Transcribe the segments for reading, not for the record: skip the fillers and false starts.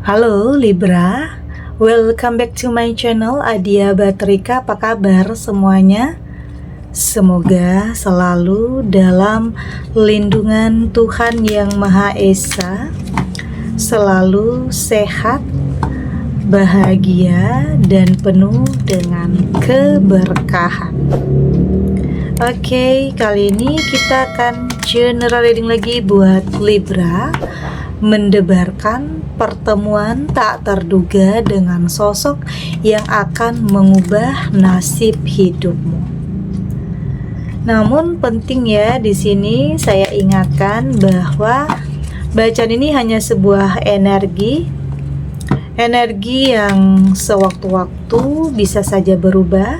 Halo Libra, welcome back to my channel Adia Batrika. Apa kabar semuanya? Semoga selalu dalam lindungan Tuhan Yang Maha Esa, selalu sehat, bahagia, dan penuh dengan keberkahan. Oke, kali ini kita akan general reading lagi buat Libra, mendebarkan pertemuan tak terduga dengan sosok yang akan mengubah nasib hidupmu. Namun penting ya, di sini saya ingatkan bahwa bacaan ini hanya sebuah energi yang sewaktu-waktu bisa saja berubah,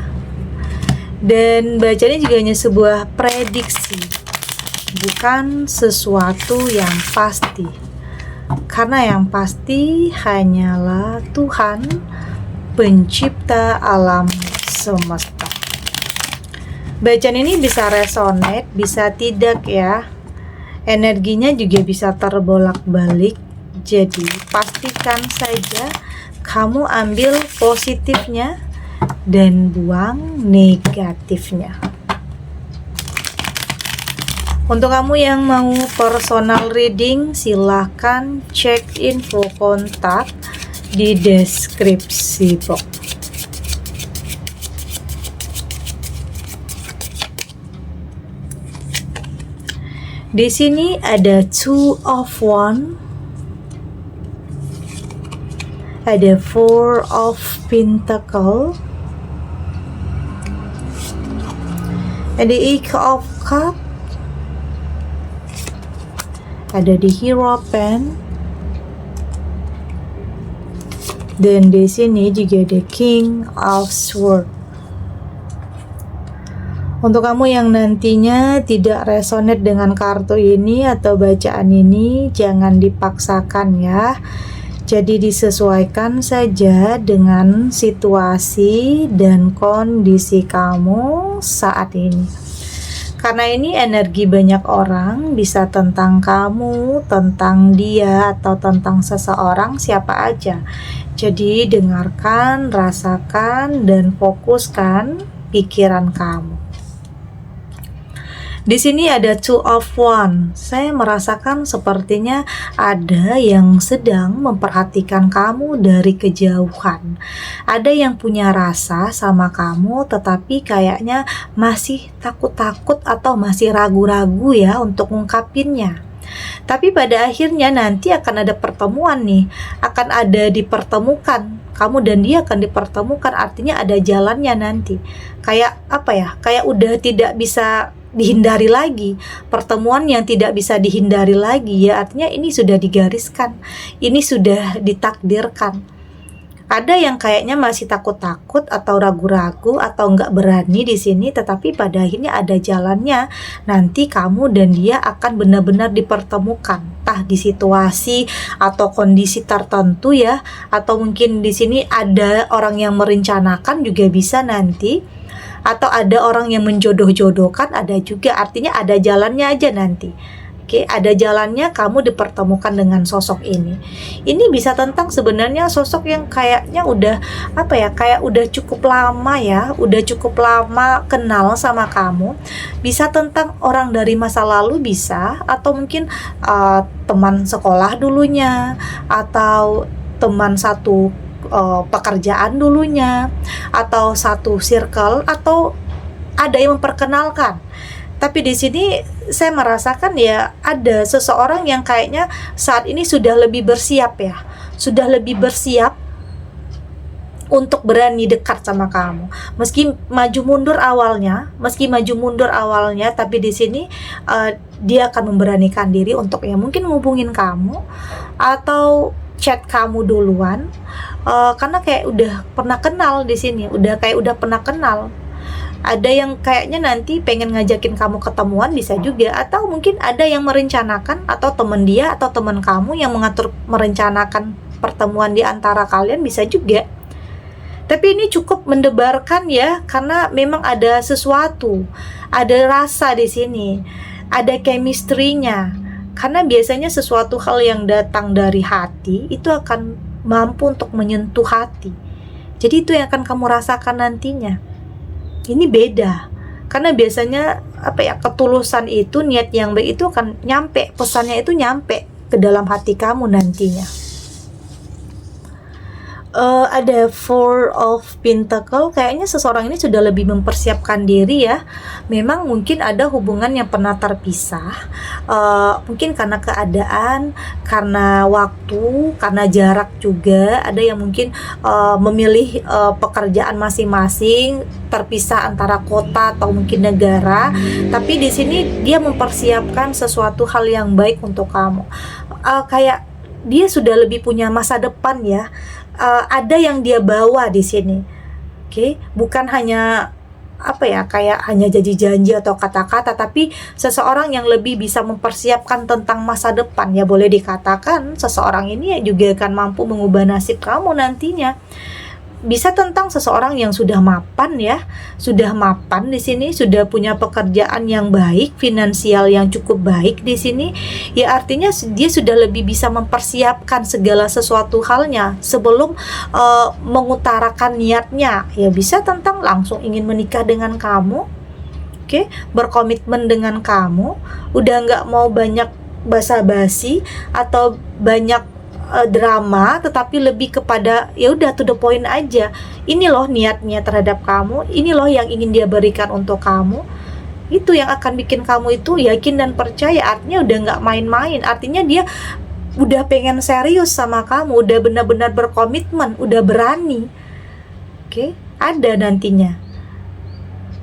dan bacaan ini juga hanya sebuah prediksi, bukan sesuatu yang pasti. Karena yang pasti hanyalah Tuhan, pencipta alam semesta. Bacaan ini bisa resonate, bisa tidak ya. Energinya juga bisa terbolak-balik. Jadi pastikan saja kamu ambil positifnya dan buang negatifnya. Untuk kamu yang mau personal reading, silahkan cek info kontak di deskripsi box. Di sini ada Two of Wands, ada Four of Pentacles, ada Eight of Cups, ada di Hierophant, dan di sini juga ada King of Swords. Untuk kamu yang nantinya tidak resonate dengan kartu ini atau bacaan ini, jangan dipaksakan ya. Jadi disesuaikan saja dengan situasi dan kondisi kamu saat ini. Karena ini energi banyak orang, bisa tentang kamu, tentang dia, atau tentang seseorang, siapa aja. Jadi dengarkan, rasakan, dan fokuskan pikiran kamu. Di sini ada Two of Wands. Saya merasakan sepertinya ada yang sedang memperhatikan kamu dari kejauhan. Ada yang punya rasa sama kamu, tetapi kayaknya masih takut-takut atau masih ragu-ragu ya untuk ngungkapinnya. Tapi pada akhirnya nanti akan ada pertemuan nih, akan ada dipertemukan. Kamu dan dia akan dipertemukan, artinya ada jalannya nanti. Kayak apa ya? Kayak udah tidak bisa dihindari lagi, pertemuan yang tidak bisa dihindari lagi ya, artinya ini sudah digariskan, ini sudah ditakdirkan. Ada yang kayaknya masih takut-takut atau ragu-ragu atau nggak berani di sini, tetapi pada akhirnya ada jalannya. Nanti kamu dan dia akan benar-benar dipertemukan, entah di situasi atau kondisi tertentu ya, atau mungkin di sini ada orang yang merencanakan juga bisa nanti. Atau ada orang yang menjodoh-jodohkan, ada juga, artinya ada jalannya aja nanti. Oke, ada jalannya kamu dipertemukan dengan sosok ini. Ini bisa tentang sebenarnya sosok yang kayaknya udah apa ya, kayak udah cukup lama ya, udah cukup lama kenal sama kamu. Bisa tentang orang dari masa lalu bisa, atau mungkin teman sekolah dulunya, atau teman satu pekerjaan dulunya, atau satu circle, atau ada yang memperkenalkan. Tapi di sini saya merasakan ya ada seseorang yang kayaknya saat ini sudah lebih bersiap ya, sudah lebih bersiap untuk berani dekat sama kamu. Meski maju mundur awalnya, tapi di sini dia akan memberanikan diri untuk ya mungkin ngubungin kamu atau chat kamu duluan, karena kayak udah pernah kenal di sini, udah pernah kenal. Ada yang kayaknya nanti pengen ngajakin kamu ketemuan bisa juga, atau mungkin ada yang merencanakan, atau teman dia atau teman kamu yang merencanakan pertemuan di antara kalian bisa juga. Tapi ini cukup mendebarkan ya, karena memang ada sesuatu, ada rasa di sini, ada chemistry-nya. Karena biasanya sesuatu hal yang datang dari hati itu akan mampu untuk menyentuh hati. Jadi itu yang akan kamu rasakan nantinya. Ini beda. Karena biasanya ketulusan itu, niat yang baik itu akan nyampe, pesannya itu nyampe ke dalam hati kamu nantinya. Ada Four of Pentacle, kayaknya seseorang ini sudah lebih mempersiapkan diri ya. Memang mungkin ada hubungan yang pernah terpisah, mungkin karena keadaan, karena waktu, karena jarak juga. Ada yang mungkin memilih pekerjaan masing-masing, terpisah antara kota atau mungkin negara. Tapi di sini dia mempersiapkan sesuatu hal yang baik untuk kamu. Kayak dia sudah lebih punya masa depan ya. Ada yang dia bawa di sini, bukan hanya kayak hanya janji-janji atau kata-kata, tapi seseorang yang lebih bisa mempersiapkan tentang masa depan ya. Boleh dikatakan seseorang ini juga akan mampu mengubah nasib kamu nantinya. Bisa tentang seseorang yang sudah mapan ya, sudah mapan di sini, sudah punya pekerjaan yang baik, finansial yang cukup baik di sini. Ya artinya dia sudah lebih bisa mempersiapkan segala sesuatu halnya sebelum mengutarakan niatnya. Ya bisa tentang langsung ingin menikah dengan kamu, berkomitmen dengan kamu, udah nggak mau banyak basa-basi atau banyak drama, tetapi lebih kepada ya udah to the point aja. Ini loh niatnya terhadap kamu, ini loh yang ingin dia berikan untuk kamu. Itu yang akan bikin kamu itu yakin dan percaya. Artinya udah nggak main-main, artinya dia udah pengen serius sama kamu, udah benar-benar berkomitmen, udah berani. Ada nantinya.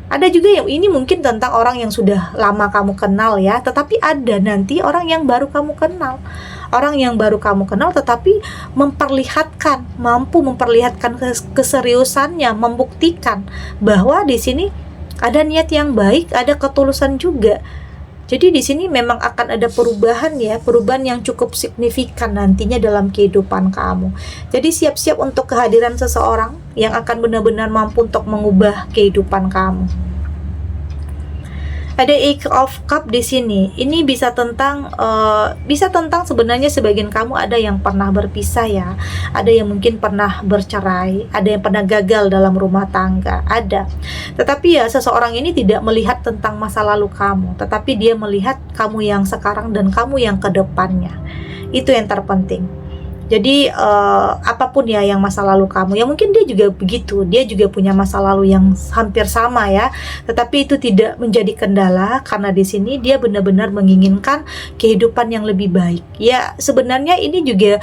Ada juga yang ini mungkin tentang orang yang sudah lama kamu kenal ya, tetapi ada nanti orang yang baru kamu kenal. Orang yang baru kamu kenal tetapi mampu memperlihatkan keseriusannya, membuktikan bahwa di sini ada niat yang baik, ada ketulusan juga. Jadi di sini memang akan ada perubahan ya, perubahan yang cukup signifikan nantinya dalam kehidupan kamu. Jadi siap-siap untuk kehadiran seseorang yang akan benar-benar mampu untuk mengubah kehidupan kamu. Ada Eight of Cup di sini. Ini bisa tentang sebenarnya sebagian kamu ada yang pernah berpisah ya, ada yang mungkin pernah bercerai, ada yang pernah gagal dalam rumah tangga, ada. Tetapi ya seseorang ini tidak melihat tentang masa lalu kamu, tetapi dia melihat kamu yang sekarang dan kamu yang ke depannya. Itu yang terpenting. Jadi apapun ya yang masa lalu kamu, ya mungkin dia juga begitu, dia juga punya masa lalu yang hampir sama ya, tetapi itu tidak menjadi kendala karena di sini dia benar-benar menginginkan kehidupan yang lebih baik. Ya sebenarnya ini juga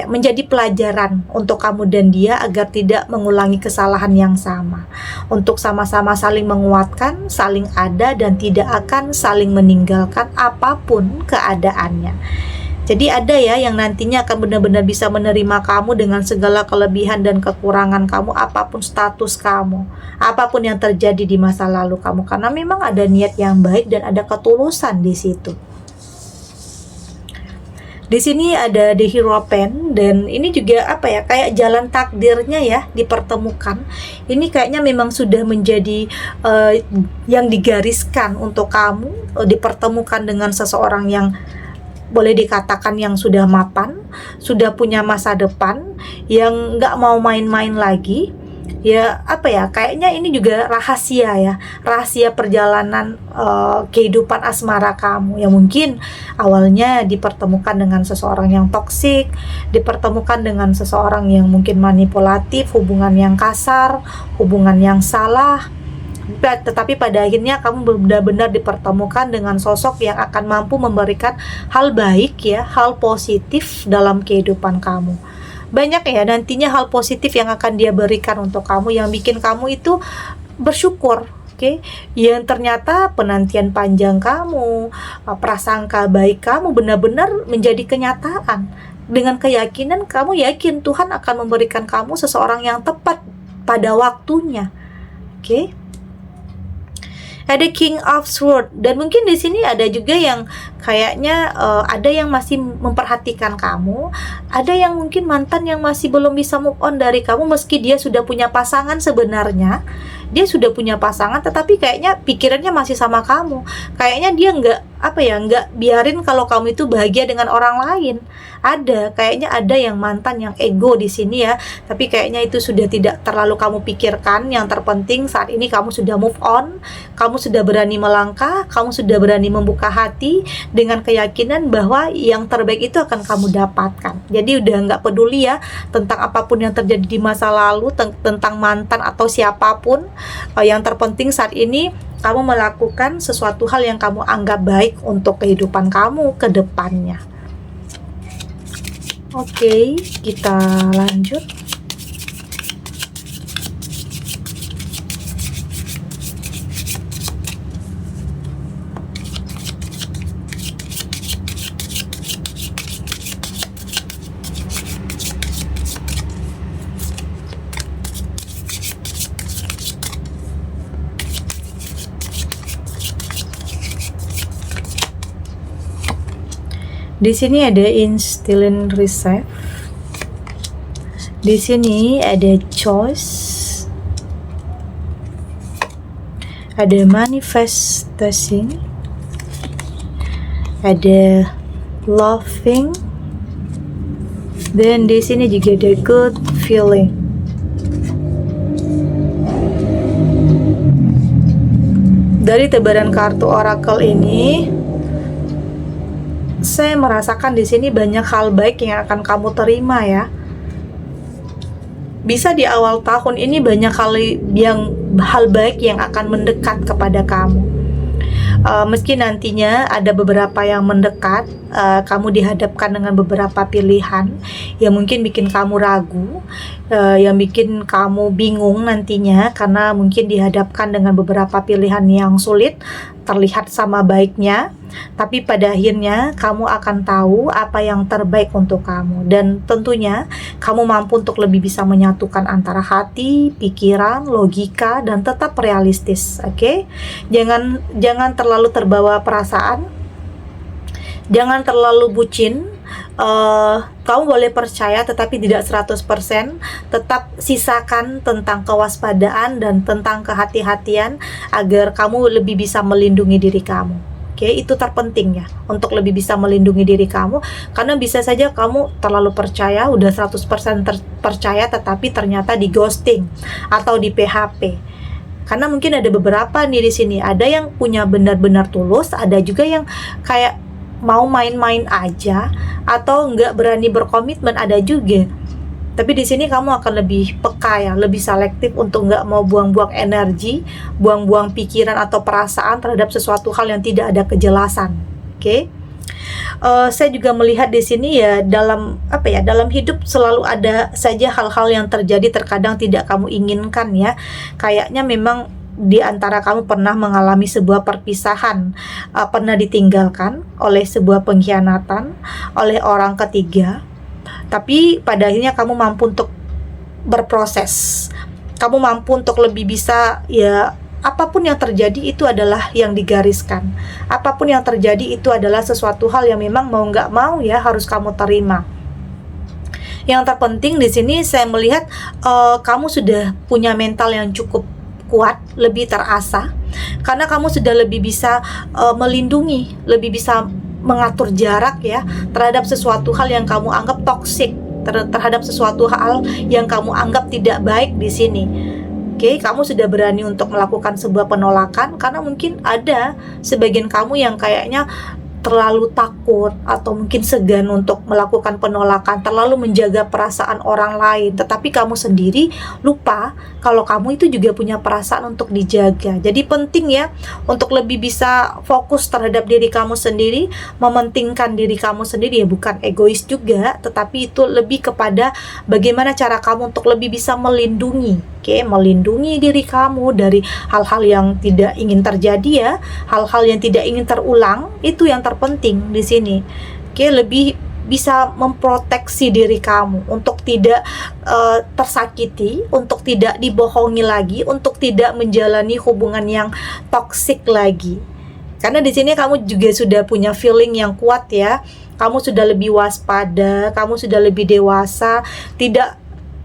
menjadi pelajaran untuk kamu dan dia agar tidak mengulangi kesalahan yang sama, untuk sama-sama saling menguatkan, saling ada dan tidak akan saling meninggalkan apapun keadaannya. Jadi ada ya yang nantinya akan benar-benar bisa menerima kamu dengan segala kelebihan dan kekurangan kamu, apapun status kamu, apapun yang terjadi di masa lalu kamu, karena memang ada niat yang baik dan ada ketulusan di situ. Di sini ada The Hierophant dan ini juga kayak jalan takdirnya ya dipertemukan. Ini kayaknya memang sudah menjadi yang digariskan untuk kamu, dipertemukan dengan seseorang yang boleh dikatakan yang sudah mapan, sudah punya masa depan, yang nggak mau main-main lagi. Ya kayaknya ini juga rahasia ya, rahasia perjalanan kehidupan asmara kamu yang mungkin awalnya dipertemukan dengan seseorang yang toksik, dipertemukan dengan seseorang yang mungkin manipulatif, hubungan yang kasar, hubungan yang salah. Tetapi pada akhirnya kamu benar-benar dipertemukan dengan sosok yang akan mampu memberikan hal baik ya, hal positif dalam kehidupan kamu. Banyak ya nantinya hal positif yang akan dia berikan untuk kamu, yang bikin kamu itu bersyukur. Yang ternyata penantian panjang kamu, prasangka baik kamu benar-benar menjadi kenyataan. Dengan keyakinan kamu yakin Tuhan akan memberikan kamu seseorang yang tepat pada waktunya. Ada King of Swords dan mungkin di sini ada juga yang kayaknya ada yang masih memperhatikan kamu, ada yang mungkin mantan yang masih belum bisa move on dari kamu meski dia sudah punya pasangan. Sebenarnya dia sudah punya pasangan tetapi kayaknya pikirannya masih sama kamu, kayaknya dia nggak biarin kalau kamu itu bahagia dengan orang lain. Kayaknya ada yang mantan yang ego di sini ya, tapi kayaknya itu sudah tidak terlalu kamu pikirkan. Yang terpenting saat ini kamu sudah move on, kamu sudah berani melangkah, kamu sudah berani membuka hati dengan keyakinan bahwa yang terbaik itu akan kamu dapatkan. Jadi udah nggak peduli ya tentang apapun yang terjadi di masa lalu, tentang mantan atau siapapun. Yang terpenting saat ini kamu melakukan sesuatu hal yang kamu anggap baik untuk kehidupan kamu ke depannya. Oke, kita lanjut. Di sini ada instilling reserve. Di sini ada choice. Ada manifestation. Ada loving. Dan di sini juga ada good feeling. Dari tebaran kartu oracle ini, saya merasakan di sini banyak hal baik yang akan kamu terima ya. Bisa di awal tahun ini banyak hal baik yang akan mendekat kepada kamu. Meski nantinya ada beberapa yang mendekat, kamu dihadapkan dengan beberapa pilihan yang mungkin bikin kamu ragu, yang bikin kamu bingung nantinya karena mungkin dihadapkan dengan beberapa pilihan yang sulit, terlihat sama baiknya, tapi pada akhirnya kamu akan tahu apa yang terbaik untuk kamu, dan tentunya kamu mampu untuk lebih bisa menyatukan antara hati, pikiran, logika, dan tetap realistis. Oke? Jangan terlalu terbawa perasaan, jangan terlalu bucin. Kamu boleh percaya tetapi tidak 100%. Tetap sisakan tentang kewaspadaan dan tentang kehati-hatian agar kamu lebih bisa melindungi diri kamu. Oke, itu terpenting ya, untuk lebih bisa melindungi diri kamu, karena bisa saja kamu terlalu percaya, udah 100% percaya, tetapi ternyata di ghosting atau di PHP. Karena mungkin ada beberapa nih di sini, ada yang punya benar-benar tulus, ada juga yang kayak mau main-main aja atau nggak berani berkomitmen, ada juga. Tapi di sini kamu akan lebih peka ya, lebih selektif untuk nggak mau buang-buang energi, buang-buang pikiran atau perasaan terhadap sesuatu hal yang tidak ada kejelasan. Oke? Saya juga melihat di sini ya, dalam hidup selalu ada saja hal-hal yang terjadi terkadang tidak kamu inginkan ya. Kayaknya memang di antara kamu pernah mengalami sebuah perpisahan, pernah ditinggalkan oleh sebuah pengkhianatan, oleh orang ketiga. Tapi pada akhirnya kamu mampu untuk berproses, kamu mampu untuk lebih bisa ya, apapun yang terjadi itu adalah yang digariskan, apapun yang terjadi itu adalah sesuatu hal yang memang mau nggak mau ya harus kamu terima. Yang terpenting di sini saya melihat kamu sudah punya mental yang cukup kuat, lebih terasa, karena kamu sudah lebih bisa melindungi, lebih bisa mengatur jarak ya terhadap sesuatu hal yang kamu anggap toksik, terhadap sesuatu hal yang kamu anggap tidak baik di sini. Oke, kamu sudah berani untuk melakukan sebuah penolakan karena mungkin ada sebagian kamu yang kayaknya terlalu takut atau mungkin segan untuk melakukan penolakan, terlalu menjaga perasaan orang lain, tetapi kamu sendiri lupa kalau kamu itu juga punya perasaan untuk dijaga. Jadi penting ya untuk lebih bisa fokus terhadap diri kamu sendiri, mementingkan diri kamu sendiri ya, bukan egois juga, tetapi itu lebih kepada bagaimana cara kamu untuk lebih bisa melindungi. Oke, melindungi diri kamu dari hal-hal yang tidak ingin terjadi ya, hal-hal yang tidak ingin terulang, itu yang terpenting di sini. Oke, lebih bisa memproteksi diri kamu untuk tidak tersakiti, untuk tidak dibohongi lagi, untuk tidak menjalani hubungan yang toksik lagi. Karena di sini kamu juga sudah punya feeling yang kuat ya. Kamu sudah lebih waspada, kamu sudah lebih dewasa, tidak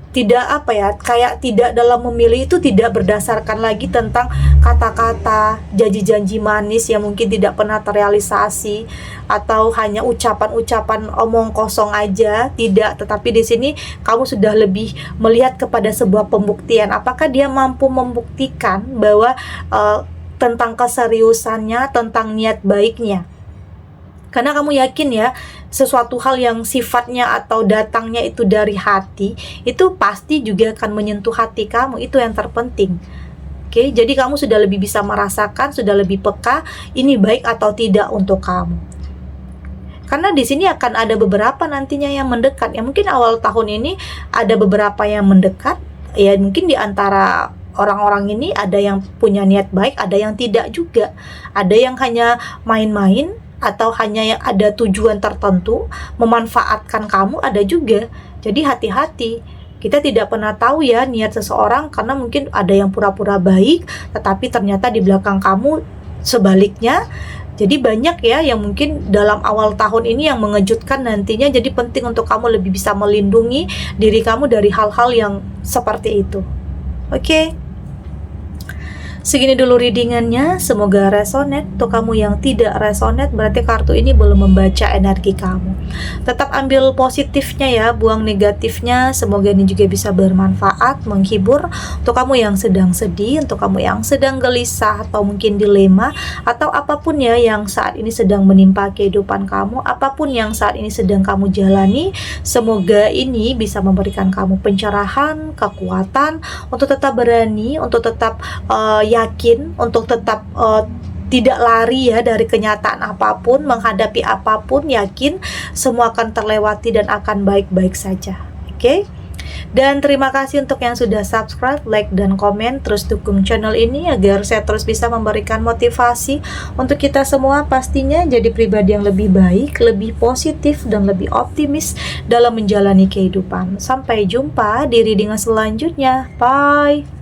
tidak apa ya, kayak tidak dalam memilih itu tidak berdasarkan lagi tentang kata-kata, janji-janji manis yang mungkin tidak pernah terrealisasi atau hanya ucapan-ucapan omong kosong aja, tidak. Tetapi di sini kamu sudah lebih melihat kepada sebuah pembuktian. Apakah dia mampu membuktikan bahwa tentang keseriusannya, tentang niat baiknya. Karena kamu yakin ya, sesuatu hal yang sifatnya atau datangnya itu dari hati, itu pasti juga akan menyentuh hati kamu, itu yang terpenting. Oke, jadi kamu sudah lebih bisa merasakan, sudah lebih peka, ini baik atau tidak untuk kamu. Karena di sini akan ada beberapa nantinya yang mendekat. Ya mungkin awal tahun ini ada beberapa yang mendekat, ya mungkin di antara orang-orang ini ada yang punya niat baik, ada yang tidak juga. Ada yang hanya main-main, atau hanya yang ada tujuan tertentu memanfaatkan kamu, ada juga. Jadi hati-hati, kita tidak pernah tahu ya niat seseorang, karena mungkin ada yang pura-pura baik tetapi ternyata di belakang kamu sebaliknya. Jadi banyak ya yang mungkin dalam awal tahun ini yang mengejutkan nantinya. Jadi penting untuk kamu lebih bisa melindungi diri kamu dari hal-hal yang seperti itu. Oke. Segini dulu readingannya, semoga resonate. Untuk kamu yang tidak resonate, berarti kartu ini belum membaca energi kamu. Tetap ambil positifnya ya, buang negatifnya. Semoga ini juga bisa bermanfaat, menghibur. Untuk kamu yang sedang sedih, untuk kamu yang sedang gelisah atau mungkin dilema, atau apapun ya yang saat ini sedang menimpa kehidupan kamu, apapun yang saat ini sedang kamu jalani, semoga ini bisa memberikan kamu pencerahan, kekuatan untuk tetap berani, untuk tetap yakin, untuk tetap tidak lari ya dari kenyataan apapun, menghadapi apapun, yakin semua akan terlewati dan akan baik-baik saja. Oke? Dan terima kasih untuk yang sudah subscribe, like, dan komen. Terus dukung channel ini agar saya terus bisa memberikan motivasi untuk kita semua pastinya jadi pribadi yang lebih baik, lebih positif, dan lebih optimis dalam menjalani kehidupan. Sampai jumpa di readingan selanjutnya. Bye!